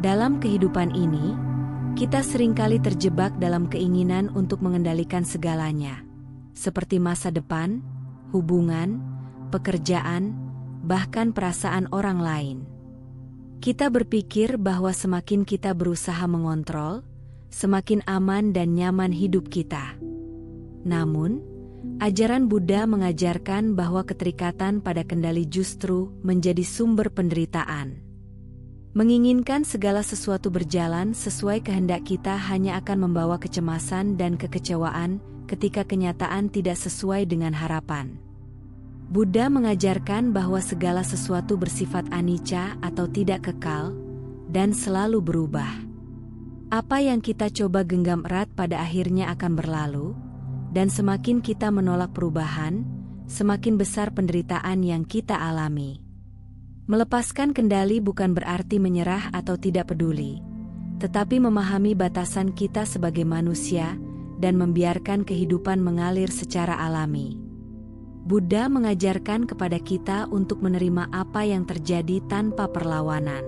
Dalam kehidupan ini, kita seringkali terjebak dalam keinginan untuk mengendalikan segalanya, seperti masa depan, hubungan, pekerjaan, bahkan perasaan orang lain. Kita berpikir bahwa semakin kita berusaha mengontrol, semakin aman dan nyaman hidup kita. Namun, ajaran Buddha mengajarkan bahwa keterikatan pada kendali justru menjadi sumber penderitaan. Menginginkan segala sesuatu berjalan sesuai kehendak kita hanya akan membawa kecemasan dan kekecewaan ketika kenyataan tidak sesuai dengan harapan. Buddha mengajarkan bahwa segala sesuatu bersifat anicca atau tidak kekal, dan selalu berubah. Apa yang kita coba genggam erat pada akhirnya akan berlalu, dan semakin kita menolak perubahan, semakin besar penderitaan yang kita alami. Melepaskan kendali bukan berarti menyerah atau tidak peduli, tetapi memahami batasan kita sebagai manusia dan membiarkan kehidupan mengalir secara alami. Buddha mengajarkan kepada kita untuk menerima apa yang terjadi tanpa perlawanan.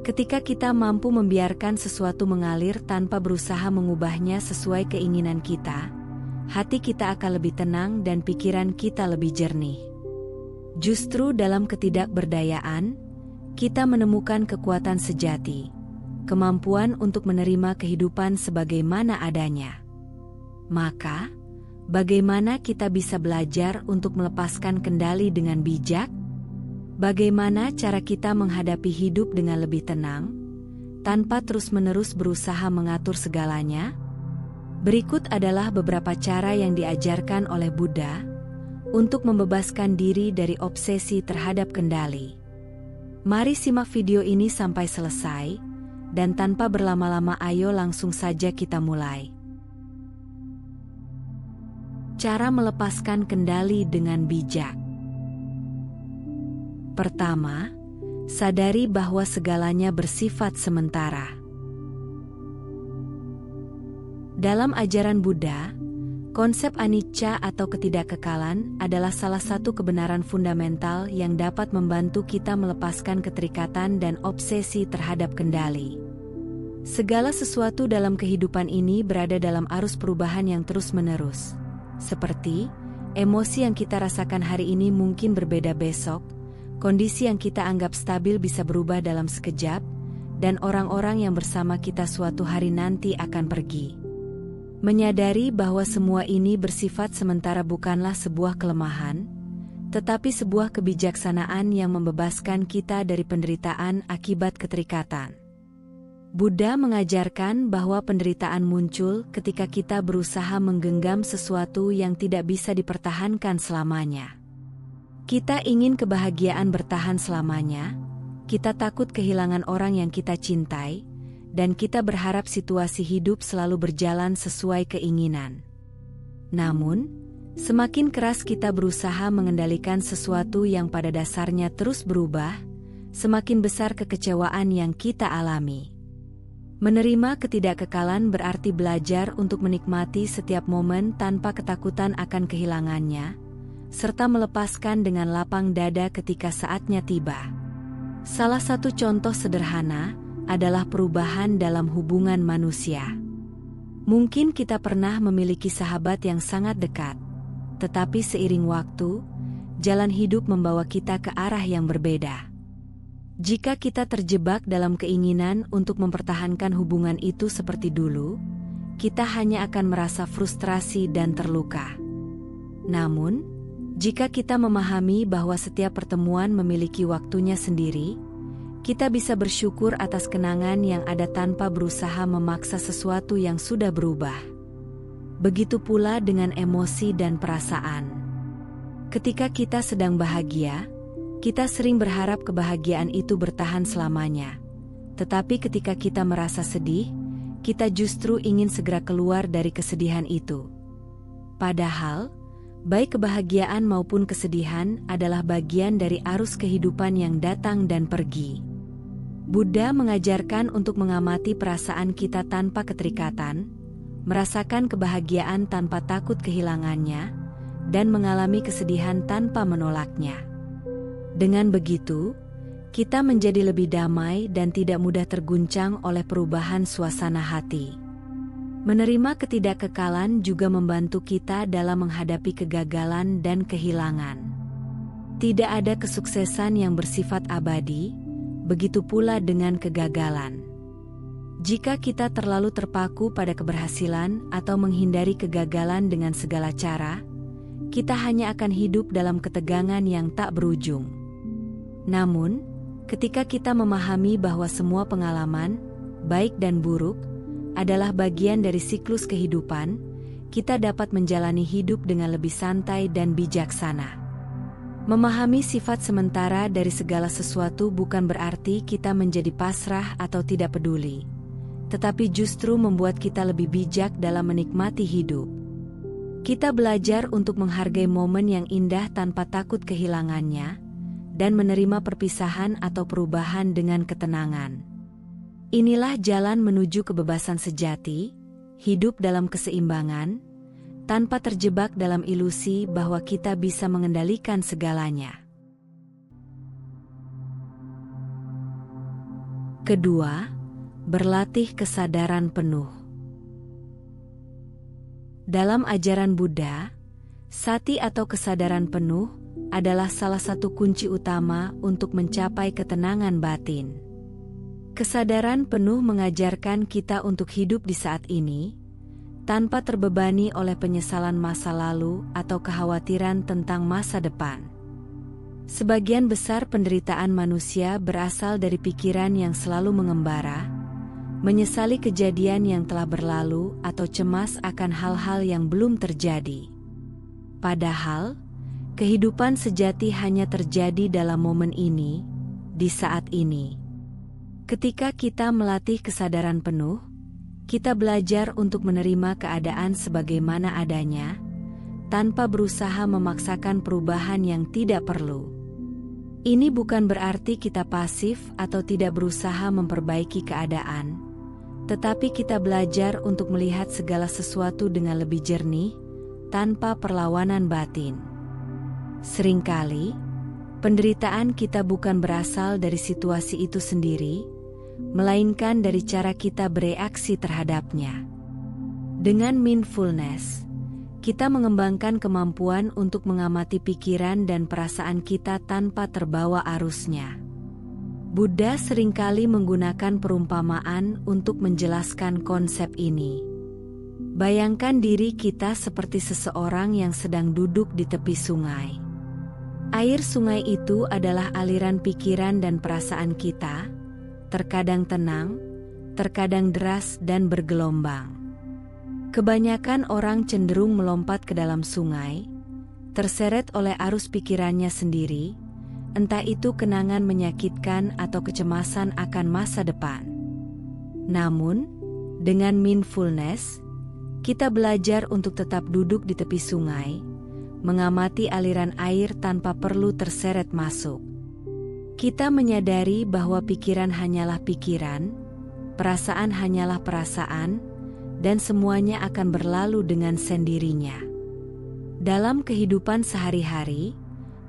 Ketika kita mampu membiarkan sesuatu mengalir tanpa berusaha mengubahnya sesuai keinginan kita, hati kita akan lebih tenang dan pikiran kita lebih jernih. Justru dalam ketidakberdayaan, kita menemukan kekuatan sejati, kemampuan untuk menerima kehidupan sebagaimana adanya. Maka, bagaimana kita bisa belajar untuk melepaskan kendali dengan bijak? Bagaimana cara kita menghadapi hidup dengan lebih tenang, tanpa terus-menerus berusaha mengatur segalanya? Berikut adalah beberapa cara yang diajarkan oleh Buddha untuk membebaskan diri dari obsesi terhadap kendali. Mari simak video ini sampai selesai, dan tanpa berlama-lama ayo langsung saja kita mulai. Cara melepaskan kendali dengan bijak. Pertama, sadari bahwa segalanya bersifat sementara. Dalam ajaran Buddha, konsep anicca atau ketidakkekalan adalah salah satu kebenaran fundamental yang dapat membantu kita melepaskan keterikatan dan obsesi terhadap kendali. Segala sesuatu dalam kehidupan ini berada dalam arus perubahan yang terus-menerus. Seperti, emosi yang kita rasakan hari ini mungkin berbeda besok, kondisi yang kita anggap stabil bisa berubah dalam sekejap, dan orang-orang yang bersama kita suatu hari nanti akan pergi. Menyadari bahwa semua ini bersifat sementara bukanlah sebuah kelemahan, tetapi sebuah kebijaksanaan yang membebaskan kita dari penderitaan akibat keterikatan. Buddha mengajarkan bahwa penderitaan muncul ketika kita berusaha menggenggam sesuatu yang tidak bisa dipertahankan selamanya. Kita ingin kebahagiaan bertahan selamanya, kita takut kehilangan orang yang kita cintai, dan kita berharap situasi hidup selalu berjalan sesuai keinginan. Namun, semakin keras kita berusaha mengendalikan sesuatu yang pada dasarnya terus berubah, semakin besar kekecewaan yang kita alami. Menerima ketidakkekalan berarti belajar untuk menikmati setiap momen tanpa ketakutan akan kehilangannya, serta melepaskan dengan lapang dada ketika saatnya tiba. Salah satu contoh sederhana adalah perubahan dalam hubungan manusia. Mungkin kita pernah memiliki sahabat yang sangat dekat, tetapi seiring waktu, jalan hidup membawa kita ke arah yang berbeda. Jika kita terjebak dalam keinginan untuk mempertahankan hubungan itu seperti dulu, kita hanya akan merasa frustrasi dan terluka. Namun, jika kita memahami bahwa setiap pertemuan memiliki waktunya sendiri, kita bisa bersyukur atas kenangan yang ada tanpa berusaha memaksa sesuatu yang sudah berubah. Begitu pula dengan emosi dan perasaan. Ketika kita sedang bahagia, kita sering berharap kebahagiaan itu bertahan selamanya. Tetapi ketika kita merasa sedih, kita justru ingin segera keluar dari kesedihan itu. Padahal, baik kebahagiaan maupun kesedihan adalah bagian dari arus kehidupan yang datang dan pergi. Buddha mengajarkan untuk mengamati perasaan kita tanpa keterikatan, merasakan kebahagiaan tanpa takut kehilangannya, dan mengalami kesedihan tanpa menolaknya. Dengan begitu, kita menjadi lebih damai dan tidak mudah terguncang oleh perubahan suasana hati. Menerima ketidakkekalan juga membantu kita dalam menghadapi kegagalan dan kehilangan. Tidak ada kesuksesan yang bersifat abadi, begitu pula dengan kegagalan. Jika kita terlalu terpaku pada keberhasilan atau menghindari kegagalan dengan segala cara, kita hanya akan hidup dalam ketegangan yang tak berujung. Namun, ketika kita memahami bahwa semua pengalaman, baik dan buruk, adalah bagian dari siklus kehidupan, kita dapat menjalani hidup dengan lebih santai dan bijaksana. Memahami sifat sementara dari segala sesuatu bukan berarti kita menjadi pasrah atau tidak peduli, tetapi justru membuat kita lebih bijak dalam menikmati hidup. Kita belajar untuk menghargai momen yang indah tanpa takut kehilangannya, dan menerima perpisahan atau perubahan dengan ketenangan. Inilah jalan menuju kebebasan sejati, hidup dalam keseimbangan, tanpa terjebak dalam ilusi bahwa kita bisa mengendalikan segalanya. Kedua, berlatih kesadaran penuh. Dalam ajaran Buddha, sati atau kesadaran penuh adalah salah satu kunci utama untuk mencapai ketenangan batin. Kesadaran penuh mengajarkan kita untuk hidup di saat ini, tanpa terbebani oleh penyesalan masa lalu atau kekhawatiran tentang masa depan. Sebagian besar penderitaan manusia berasal dari pikiran yang selalu mengembara, menyesali kejadian yang telah berlalu atau cemas akan hal-hal yang belum terjadi. Padahal, kehidupan sejati hanya terjadi dalam momen ini, di saat ini. Ketika kita melatih kesadaran penuh, kita belajar untuk menerima keadaan sebagaimana adanya, tanpa berusaha memaksakan perubahan yang tidak perlu. Ini bukan berarti kita pasif atau tidak berusaha memperbaiki keadaan, tetapi kita belajar untuk melihat segala sesuatu dengan lebih jernih, tanpa perlawanan batin. Seringkali, penderitaan kita bukan berasal dari situasi itu sendiri, melainkan dari cara kita bereaksi terhadapnya. Dengan mindfulness, kita mengembangkan kemampuan untuk mengamati pikiran dan perasaan kita tanpa terbawa arusnya. Buddha seringkali menggunakan perumpamaan untuk menjelaskan konsep ini. Bayangkan diri kita seperti seseorang yang sedang duduk di tepi sungai. Air sungai itu adalah aliran pikiran dan perasaan kita, terkadang tenang, terkadang deras dan bergelombang. Kebanyakan orang cenderung melompat ke dalam sungai, terseret oleh arus pikirannya sendiri, entah itu kenangan menyakitkan atau kecemasan akan masa depan. Namun, dengan mindfulness, kita belajar untuk tetap duduk di tepi sungai, mengamati aliran air tanpa perlu terseret masuk. Kita menyadari bahwa pikiran hanyalah pikiran, perasaan hanyalah perasaan, dan semuanya akan berlalu dengan sendirinya. Dalam kehidupan sehari-hari,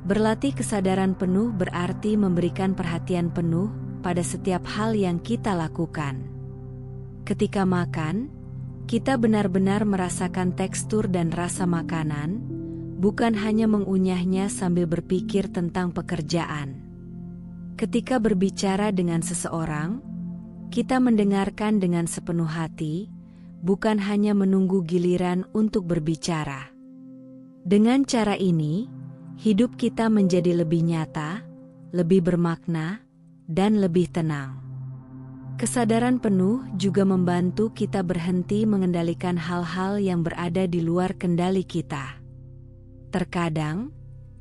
berlatih kesadaran penuh berarti memberikan perhatian penuh pada setiap hal yang kita lakukan. Ketika makan, kita benar-benar merasakan tekstur dan rasa makanan, bukan hanya mengunyahnya sambil berpikir tentang pekerjaan. Ketika berbicara dengan seseorang, kita mendengarkan dengan sepenuh hati, bukan hanya menunggu giliran untuk berbicara. Dengan cara ini, hidup kita menjadi lebih nyata, lebih bermakna, dan lebih tenang. Kesadaran penuh juga membantu kita berhenti mengendalikan hal-hal yang berada di luar kendali kita. Terkadang,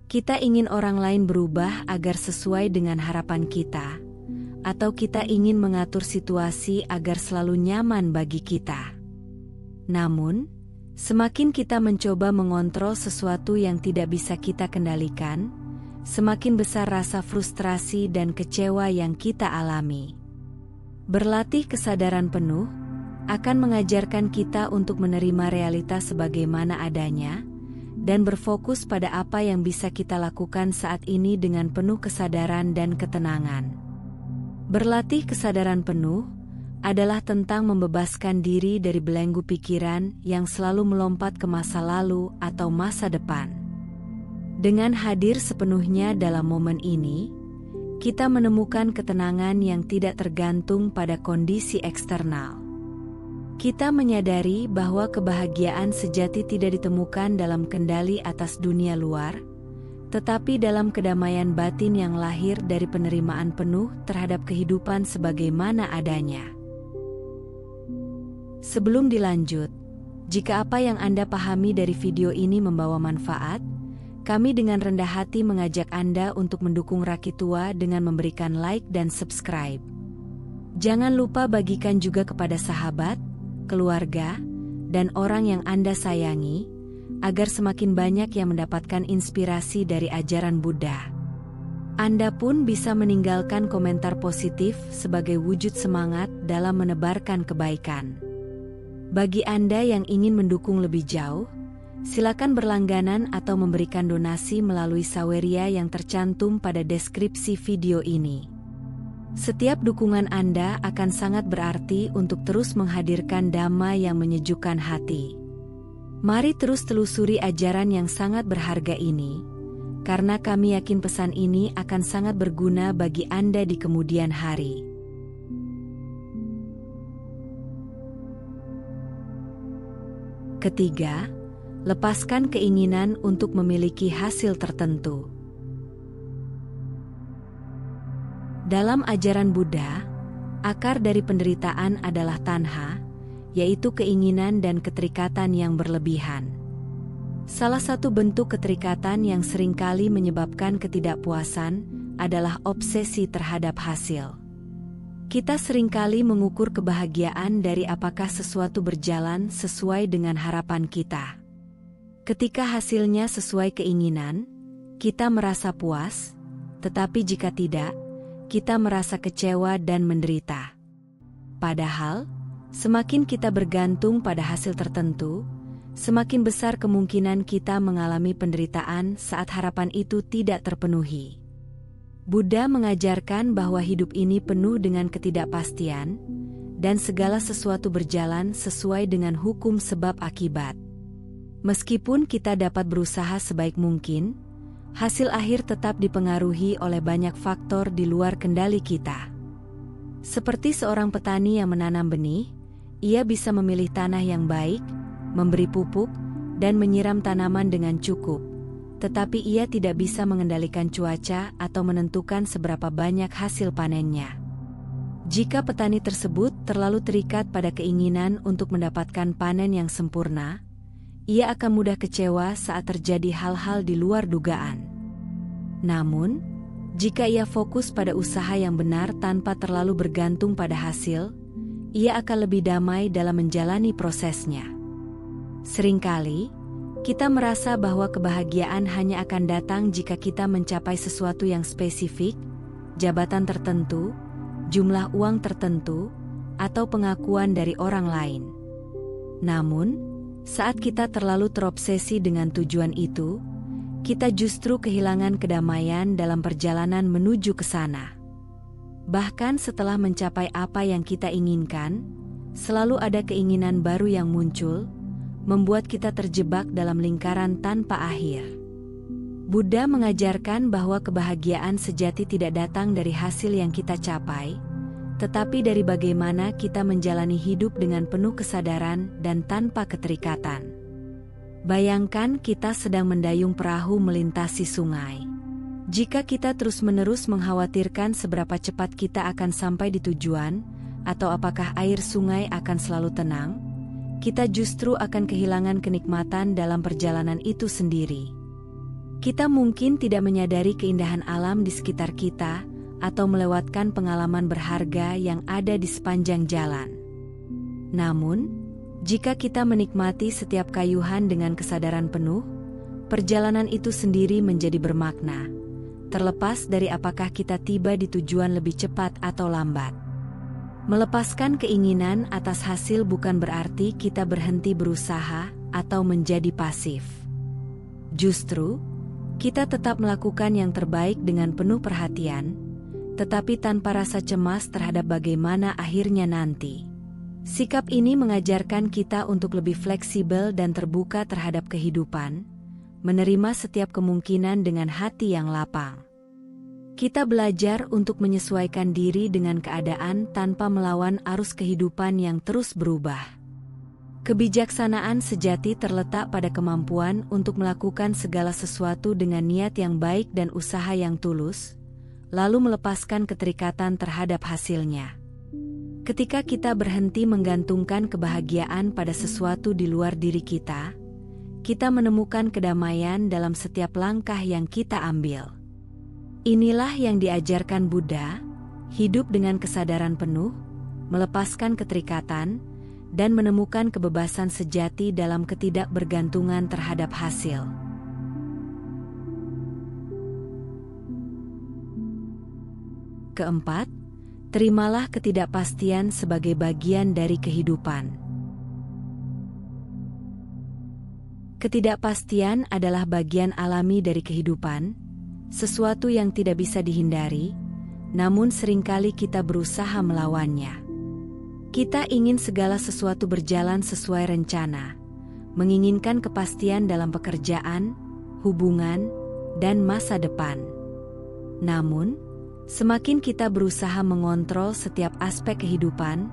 kita ingin orang lain berubah agar sesuai dengan harapan kita, atau kita ingin mengatur situasi agar selalu nyaman bagi kita. Namun, semakin kita mencoba mengontrol sesuatu yang tidak bisa kita kendalikan, semakin besar rasa frustrasi dan kecewa yang kita alami. Berlatih kesadaran penuh akan mengajarkan kita untuk menerima realitas sebagaimana adanya, dan berfokus pada apa yang bisa kita lakukan saat ini dengan penuh kesadaran dan ketenangan. Berlatih kesadaran penuh adalah tentang membebaskan diri dari belenggu pikiran yang selalu melompat ke masa lalu atau masa depan. Dengan hadir sepenuhnya dalam momen ini, kita menemukan ketenangan yang tidak tergantung pada kondisi eksternal. Kita menyadari bahwa kebahagiaan sejati tidak ditemukan dalam kendali atas dunia luar, tetapi dalam kedamaian batin yang lahir dari penerimaan penuh terhadap kehidupan sebagaimana adanya. Sebelum dilanjut, jika apa yang Anda pahami dari video ini membawa manfaat, kami dengan rendah hati mengajak Anda untuk mendukung Rakitua dengan memberikan like dan subscribe. Jangan lupa bagikan juga kepada sahabat, keluarga, dan orang yang Anda sayangi, agar semakin banyak yang mendapatkan inspirasi dari ajaran Buddha. Anda pun bisa meninggalkan komentar positif sebagai wujud semangat dalam menebarkan kebaikan. Bagi Anda yang ingin mendukung lebih jauh, silakan berlangganan atau memberikan donasi melalui saweria yang tercantum pada deskripsi video ini. Setiap dukungan Anda akan sangat berarti untuk terus menghadirkan dhamma yang menyejukkan hati. Mari terus telusuri ajaran yang sangat berharga ini, karena kami yakin pesan ini akan sangat berguna bagi Anda di kemudian hari. Ketiga, lepaskan keinginan untuk memiliki hasil tertentu. Dalam ajaran Buddha, akar dari penderitaan adalah tanha, yaitu keinginan dan keterikatan yang berlebihan. Salah satu bentuk keterikatan yang seringkali menyebabkan ketidakpuasan adalah obsesi terhadap hasil. Kita seringkali mengukur kebahagiaan dari apakah sesuatu berjalan sesuai dengan harapan kita. Ketika hasilnya sesuai keinginan, kita merasa puas, tetapi jika tidak, kita merasa kecewa dan menderita. Padahal, semakin kita bergantung pada hasil tertentu, semakin besar kemungkinan kita mengalami penderitaan saat harapan itu tidak terpenuhi. Buddha mengajarkan bahwa hidup ini penuh dengan ketidakpastian, dan segala sesuatu berjalan sesuai dengan hukum sebab akibat. Meskipun kita dapat berusaha sebaik mungkin, hasil akhir tetap dipengaruhi oleh banyak faktor di luar kendali kita. Seperti seorang petani yang menanam benih, ia bisa memilih tanah yang baik, memberi pupuk, dan menyiram tanaman dengan cukup. Tetapi ia tidak bisa mengendalikan cuaca atau menentukan seberapa banyak hasil panennya. Jika petani tersebut terlalu terikat pada keinginan untuk mendapatkan panen yang sempurna, ia akan mudah kecewa saat terjadi hal-hal di luar dugaan. Namun, jika ia fokus pada usaha yang benar tanpa terlalu bergantung pada hasil, ia akan lebih damai dalam menjalani prosesnya. Seringkali, kita merasa bahwa kebahagiaan hanya akan datang jika kita mencapai sesuatu yang spesifik, jabatan tertentu, jumlah uang tertentu, atau pengakuan dari orang lain. Namun, saat kita terlalu terobsesi dengan tujuan itu, kita justru kehilangan kedamaian dalam perjalanan menuju ke sana. Bahkan setelah mencapai apa yang kita inginkan, selalu ada keinginan baru yang muncul, membuat kita terjebak dalam lingkaran tanpa akhir. Buddha mengajarkan bahwa kebahagiaan sejati tidak datang dari hasil yang kita capai, tetapi dari bagaimana kita menjalani hidup dengan penuh kesadaran dan tanpa keterikatan. Bayangkan kita sedang mendayung perahu melintasi sungai. Jika kita terus-menerus mengkhawatirkan seberapa cepat kita akan sampai di tujuan, atau apakah air sungai akan selalu tenang, kita justru akan kehilangan kenikmatan dalam perjalanan itu sendiri. Kita mungkin tidak menyadari keindahan alam di sekitar kita, atau melewatkan pengalaman berharga yang ada di sepanjang jalan. Namun, jika kita menikmati setiap kayuhan dengan kesadaran penuh, perjalanan itu sendiri menjadi bermakna, terlepas dari apakah kita tiba di tujuan lebih cepat atau lambat. Melepaskan keinginan atas hasil bukan berarti kita berhenti berusaha atau menjadi pasif. Justru, kita tetap melakukan yang terbaik dengan penuh perhatian, tetapi tanpa rasa cemas terhadap bagaimana akhirnya nanti. Sikap ini mengajarkan kita untuk lebih fleksibel dan terbuka terhadap kehidupan, menerima setiap kemungkinan dengan hati yang lapang. Kita belajar untuk menyesuaikan diri dengan keadaan tanpa melawan arus kehidupan yang terus berubah. Kebijaksanaan sejati terletak pada kemampuan untuk melakukan segala sesuatu dengan niat yang baik dan usaha yang tulus, lalu melepaskan keterikatan terhadap hasilnya. Ketika kita berhenti menggantungkan kebahagiaan pada sesuatu di luar diri kita menemukan kedamaian dalam setiap langkah yang kita ambil. Inilah yang diajarkan Buddha, hidup dengan kesadaran penuh, melepaskan keterikatan, dan menemukan kebebasan sejati dalam ketidakbergantungan terhadap hasil. Keempat, terimalah ketidakpastian sebagai bagian dari kehidupan. Ketidakpastian adalah bagian alami dari kehidupan, sesuatu yang tidak bisa dihindari, namun seringkali kita berusaha melawannya. Kita ingin segala sesuatu berjalan sesuai rencana, menginginkan kepastian dalam pekerjaan, hubungan, dan masa depan. Namun, semakin kita berusaha mengontrol setiap aspek kehidupan,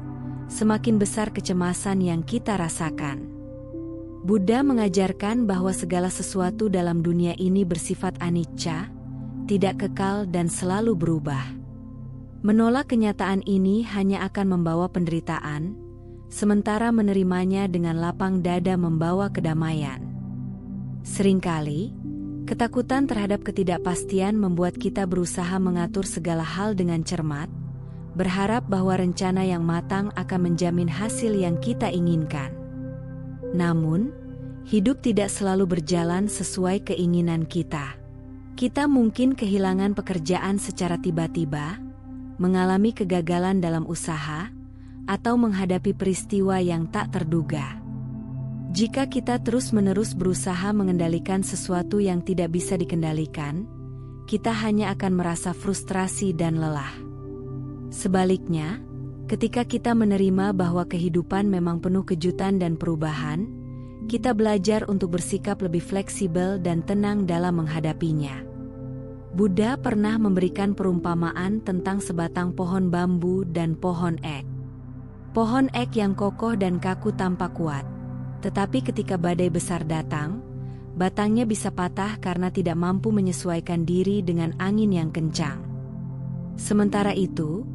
semakin besar kecemasan yang kita rasakan. Buddha mengajarkan bahwa segala sesuatu dalam dunia ini bersifat anicca, tidak kekal dan selalu berubah. Menolak kenyataan ini hanya akan membawa penderitaan, sementara menerimanya dengan lapang dada membawa kedamaian. Seringkali, ketakutan terhadap ketidakpastian membuat kita berusaha mengatur segala hal dengan cermat, berharap bahwa rencana yang matang akan menjamin hasil yang kita inginkan. Namun, hidup tidak selalu berjalan sesuai keinginan kita. Kita mungkin kehilangan pekerjaan secara tiba-tiba, mengalami kegagalan dalam usaha, atau menghadapi peristiwa yang tak terduga. Jika kita terus-menerus berusaha mengendalikan sesuatu yang tidak bisa dikendalikan, kita hanya akan merasa frustrasi dan lelah. Sebaliknya, ketika kita menerima bahwa kehidupan memang penuh kejutan dan perubahan, kita belajar untuk bersikap lebih fleksibel dan tenang dalam menghadapinya. Buddha pernah memberikan perumpamaan tentang sebatang pohon bambu dan pohon ek. Pohon ek yang kokoh dan kaku tampak kuat, tetapi ketika badai besar datang, batangnya bisa patah karena tidak mampu menyesuaikan diri dengan angin yang kencang. Sementara itu,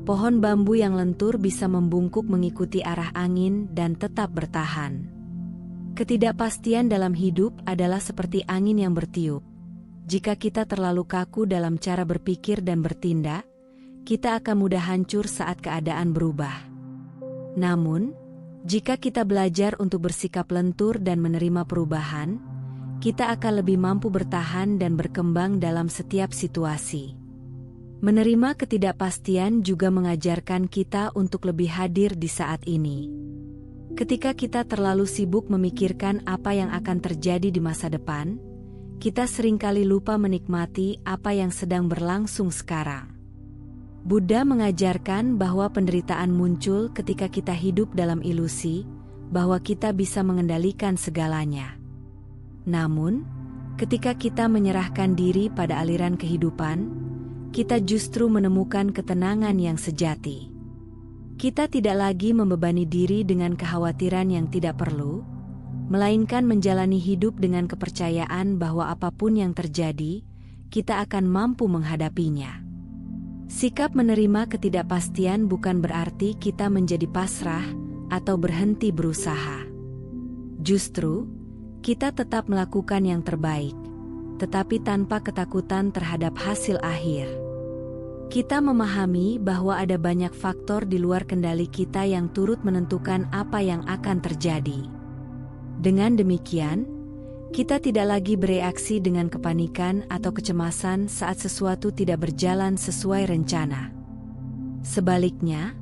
pohon bambu yang lentur bisa membungkuk mengikuti arah angin dan tetap bertahan. Ketidakpastian dalam hidup adalah seperti angin yang bertiup. Jika kita terlalu kaku dalam cara berpikir dan bertindak, kita akan mudah hancur saat keadaan berubah. Namun, jika kita belajar untuk bersikap lentur dan menerima perubahan, kita akan lebih mampu bertahan dan berkembang dalam setiap situasi. Menerima ketidakpastian juga mengajarkan kita untuk lebih hadir di saat ini. Ketika kita terlalu sibuk memikirkan apa yang akan terjadi di masa depan, kita seringkali lupa menikmati apa yang sedang berlangsung sekarang. Buddha mengajarkan bahwa penderitaan muncul ketika kita hidup dalam ilusi, bahwa kita bisa mengendalikan segalanya. Namun, ketika kita menyerahkan diri pada aliran kehidupan, kita justru menemukan ketenangan yang sejati. Kita tidak lagi membebani diri dengan kekhawatiran yang tidak perlu, melainkan menjalani hidup dengan kepercayaan bahwa apapun yang terjadi, kita akan mampu menghadapinya. Sikap menerima ketidakpastian bukan berarti kita menjadi pasrah atau berhenti berusaha. Justru, kita tetap melakukan yang terbaik, tetapi tanpa ketakutan terhadap hasil akhir. Kita memahami bahwa ada banyak faktor di luar kendali kita yang turut menentukan apa yang akan terjadi. Dengan demikian, kita tidak lagi bereaksi dengan kepanikan atau kecemasan saat sesuatu tidak berjalan sesuai rencana. Sebaliknya,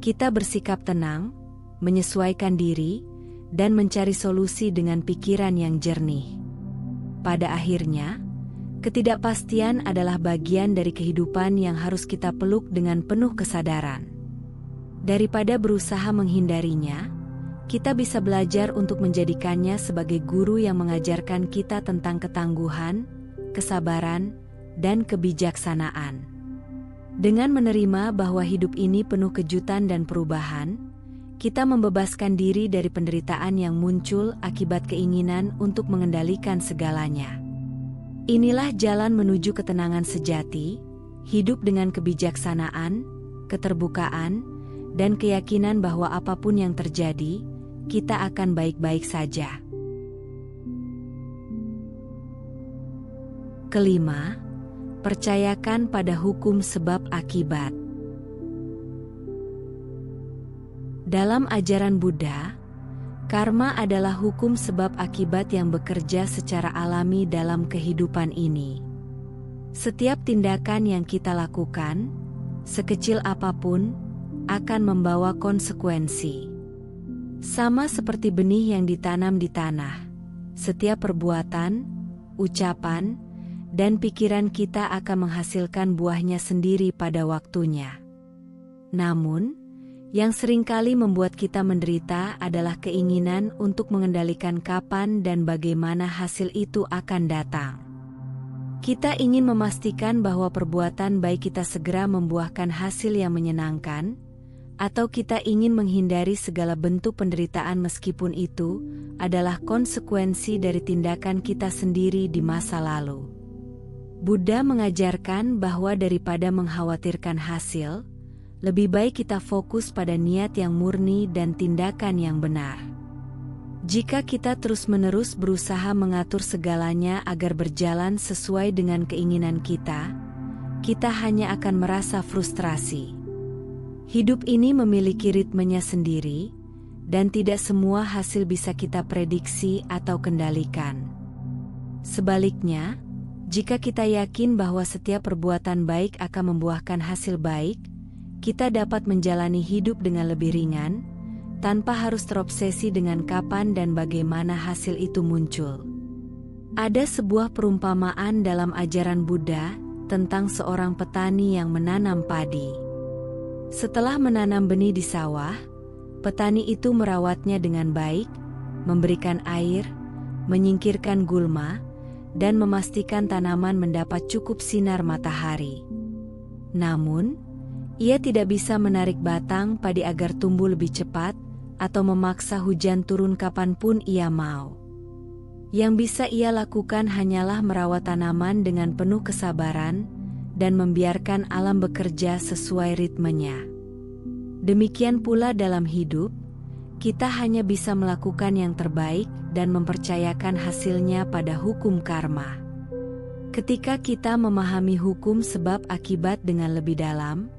kita bersikap tenang, menyesuaikan diri, dan mencari solusi dengan pikiran yang jernih. Pada akhirnya, ketidakpastian adalah bagian dari kehidupan yang harus kita peluk dengan penuh kesadaran. Daripada berusaha menghindarinya, kita bisa belajar untuk menjadikannya sebagai guru yang mengajarkan kita tentang ketangguhan, kesabaran, dan kebijaksanaan. Dengan menerima bahwa hidup ini penuh kejutan dan perubahan, kita membebaskan diri dari penderitaan yang muncul akibat keinginan untuk mengendalikan segalanya. Inilah jalan menuju ketenangan sejati, hidup dengan kebijaksanaan, keterbukaan, dan keyakinan bahwa apapun yang terjadi, kita akan baik-baik saja. Kelima, percayakan pada hukum sebab akibat. Dalam ajaran Buddha, karma adalah hukum sebab akibat yang bekerja secara alami dalam kehidupan ini. Setiap tindakan yang kita lakukan, sekecil apapun, akan membawa konsekuensi. Sama seperti benih yang ditanam di tanah, setiap perbuatan, ucapan, dan pikiran kita akan menghasilkan buahnya sendiri pada waktunya. Namun, yang seringkali membuat kita menderita adalah keinginan untuk mengendalikan kapan dan bagaimana hasil itu akan datang. Kita ingin memastikan bahwa perbuatan baik kita segera membuahkan hasil yang menyenangkan, atau kita ingin menghindari segala bentuk penderitaan meskipun itu adalah konsekuensi dari tindakan kita sendiri di masa lalu. Buddha mengajarkan bahwa daripada mengkhawatirkan hasil, lebih baik kita fokus pada niat yang murni dan tindakan yang benar. Jika kita terus-menerus berusaha mengatur segalanya agar berjalan sesuai dengan keinginan kita hanya akan merasa frustrasi. Hidup ini memiliki ritmenya sendiri, dan tidak semua hasil bisa kita prediksi atau kendalikan. Sebaliknya, jika kita yakin bahwa setiap perbuatan baik akan membuahkan hasil baik, kita dapat menjalani hidup dengan lebih ringan, tanpa harus terobsesi dengan kapan dan bagaimana hasil itu muncul. Ada sebuah perumpamaan dalam ajaran Buddha tentang seorang petani yang menanam padi. Setelah menanam benih di sawah, petani itu merawatnya dengan baik, memberikan air, menyingkirkan gulma, dan memastikan tanaman mendapat cukup sinar matahari. Namun, ia tidak bisa menarik batang padi agar tumbuh lebih cepat atau memaksa hujan turun kapanpun ia mau. Yang bisa ia lakukan hanyalah merawat tanaman dengan penuh kesabaran dan membiarkan alam bekerja sesuai ritmenya. Demikian pula dalam hidup, kita hanya bisa melakukan yang terbaik dan mempercayakan hasilnya pada hukum karma. Ketika kita memahami hukum sebab akibat dengan lebih dalam,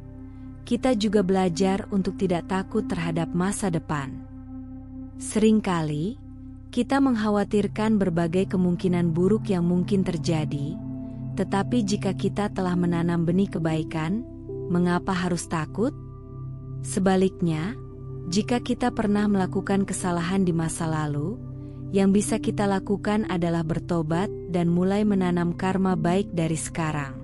kita juga belajar untuk tidak takut terhadap masa depan. Seringkali, kita mengkhawatirkan berbagai kemungkinan buruk yang mungkin terjadi, tetapi jika kita telah menanam benih kebaikan, mengapa harus takut? Sebaliknya, jika kita pernah melakukan kesalahan di masa lalu, yang bisa kita lakukan adalah bertobat dan mulai menanam karma baik dari sekarang.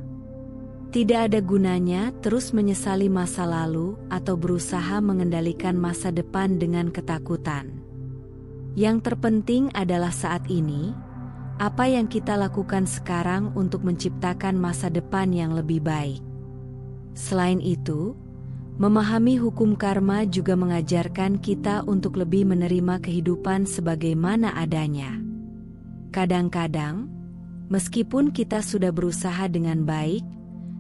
Tidak ada gunanya terus menyesali masa lalu atau berusaha mengendalikan masa depan dengan ketakutan. Yang terpenting adalah saat ini, apa yang kita lakukan sekarang untuk menciptakan masa depan yang lebih baik. Selain itu, memahami hukum karma juga mengajarkan kita untuk lebih menerima kehidupan sebagaimana adanya. Kadang-kadang, meskipun kita sudah berusaha dengan baik,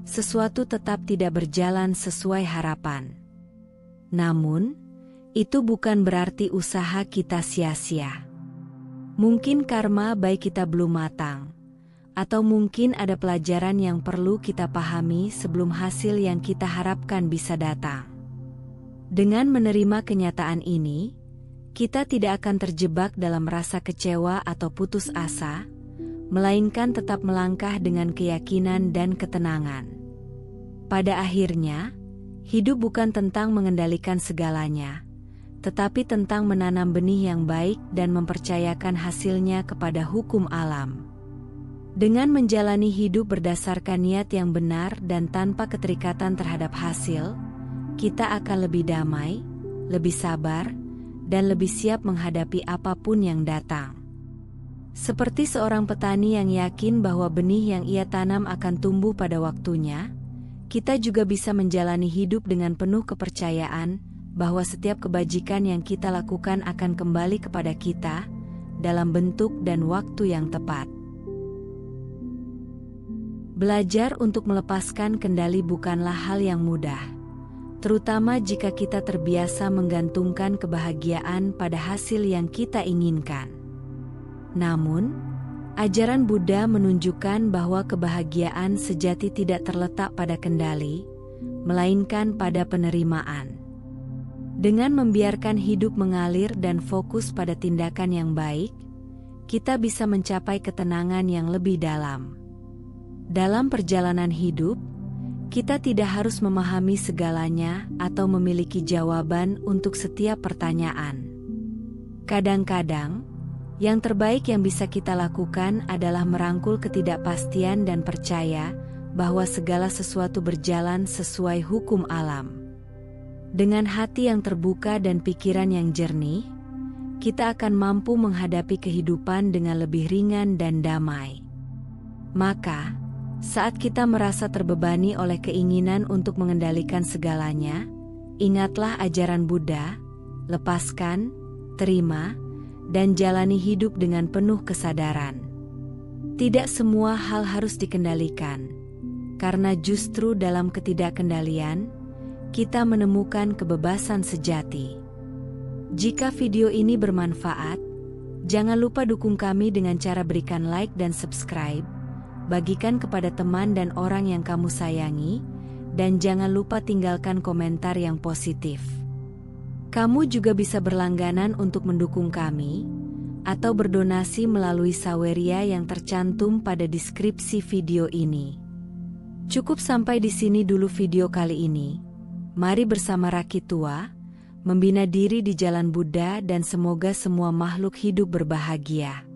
sesuatu tetap tidak berjalan sesuai harapan. Namun, itu bukan berarti usaha kita sia-sia. Mungkin karma baik kita belum matang, atau mungkin ada pelajaran yang perlu kita pahami sebelum hasil yang kita harapkan bisa datang. Dengan menerima kenyataan ini, kita tidak akan terjebak dalam rasa kecewa atau putus asa, melainkan tetap melangkah dengan keyakinan dan ketenangan. Pada akhirnya, hidup bukan tentang mengendalikan segalanya, tetapi tentang menanam benih yang baik dan mempercayakan hasilnya kepada hukum alam. Dengan menjalani hidup berdasarkan niat yang benar dan tanpa keterikatan terhadap hasil, kita akan lebih damai, lebih sabar, dan lebih siap menghadapi apapun yang datang. Seperti seorang petani yang yakin bahwa benih yang ia tanam akan tumbuh pada waktunya, kita juga bisa menjalani hidup dengan penuh kepercayaan bahwa setiap kebajikan yang kita lakukan akan kembali kepada kita dalam bentuk dan waktu yang tepat. Belajar untuk melepaskan kendali bukanlah hal yang mudah, terutama jika kita terbiasa menggantungkan kebahagiaan pada hasil yang kita inginkan. Namun, ajaran Buddha menunjukkan bahwa kebahagiaan sejati tidak terletak pada kendali, melainkan pada penerimaan. Dengan membiarkan hidup mengalir dan fokus pada tindakan yang baik, kita bisa mencapai ketenangan yang lebih dalam. Dalam perjalanan hidup, kita tidak harus memahami segalanya atau memiliki jawaban untuk setiap pertanyaan. Kadang-kadang, yang terbaik yang bisa kita lakukan adalah merangkul ketidakpastian dan percaya bahwa segala sesuatu berjalan sesuai hukum alam. Dengan hati yang terbuka dan pikiran yang jernih, kita akan mampu menghadapi kehidupan dengan lebih ringan dan damai. Maka, saat kita merasa terbebani oleh keinginan untuk mengendalikan segalanya, ingatlah ajaran Buddha, lepaskan, terima, dan jalani hidup dengan penuh kesadaran. Tidak semua hal harus dikendalikan, karena justru dalam ketidakkendalian, kita menemukan kebebasan sejati. Jika video ini bermanfaat, jangan lupa dukung kami dengan cara berikan like dan subscribe, bagikan kepada teman dan orang yang kamu sayangi, dan jangan lupa tinggalkan komentar yang positif. Kamu juga bisa berlangganan untuk mendukung kami, atau berdonasi melalui Saweria yang tercantum pada deskripsi video ini. Cukup sampai di sini dulu video kali ini. Mari bersama Rakitua, membina diri di jalan Buddha dan semoga semua makhluk hidup berbahagia.